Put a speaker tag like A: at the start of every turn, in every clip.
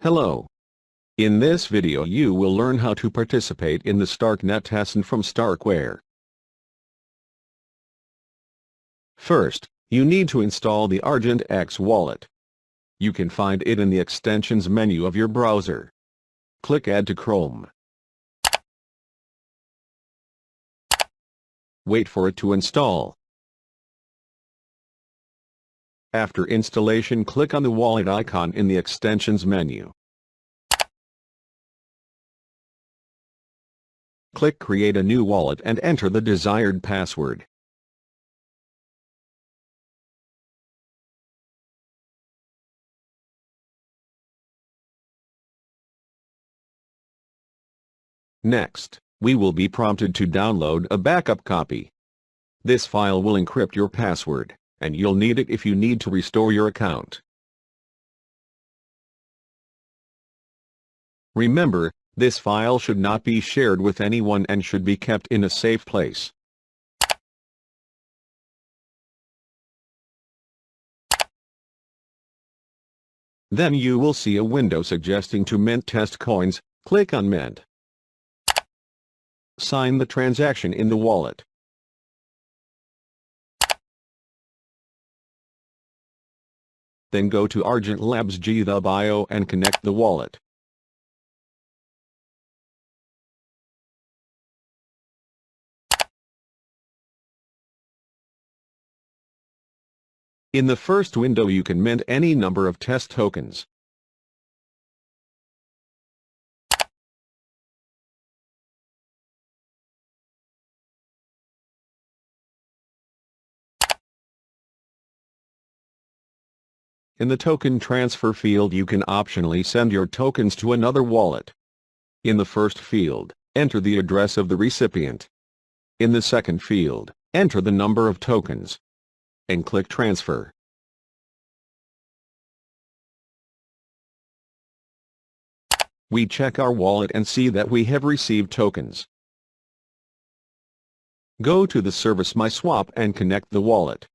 A: Hello. In this video you will learn how to participate in the StarkNet test from Starkware. First, you need to install the Argent X wallet. You can find it in the extensions menu of your browser. Click Add to Chrome. Wait for it to install. After installation, click on the wallet icon in the extensions menu. Click Create a new wallet and enter the desired password. Next, we will be prompted to download a backup copy. This file will encrypt your password, and you'll need it if you need to restore your account. Remember, this file should not be shared with anyone and should be kept in a safe place. Then you will see a window suggesting to mint test coins. Click on Mint. Sign the transaction in the wallet. Then go to Argent Labs GitHub.io and connect the wallet. In the first window you can mint any number of test tokens. In the token transfer field you can optionally send your tokens to another wallet. In the first field, enter the address of the recipient. In the second field, enter the number of tokens. And click Transfer. We check our wallet and see that we have received tokens. Go to the service MySwap and connect the wallet.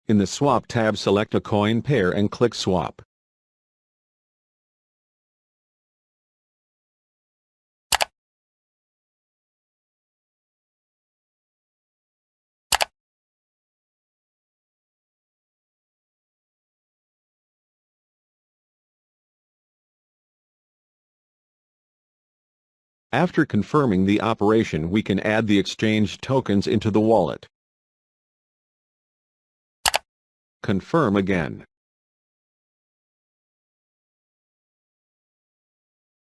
A: In the Swap tab, select a coin pair and click Swap. After confirming the operation, we can add the exchanged tokens into the wallet. Confirm again.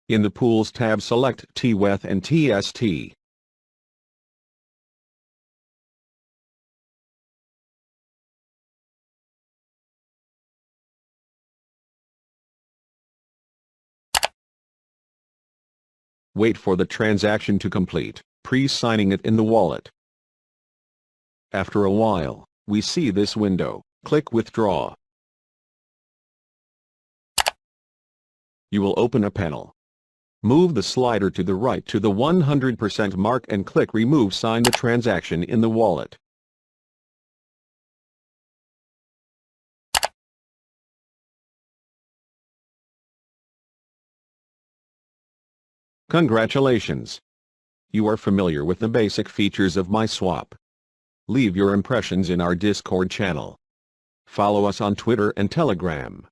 A: In the Pools tab, select TWETH and TST. Wait for the transaction to complete, pre-signing it in the wallet. After a while, we see this window. Click Withdraw. You will open a panel. Move the slider to the right to the 100% mark and click Remove. Sign the transaction in the wallet. Congratulations! You are familiar with the basic features of MySwap. Leave your impressions in our Discord channel. Follow us on Twitter and Telegram.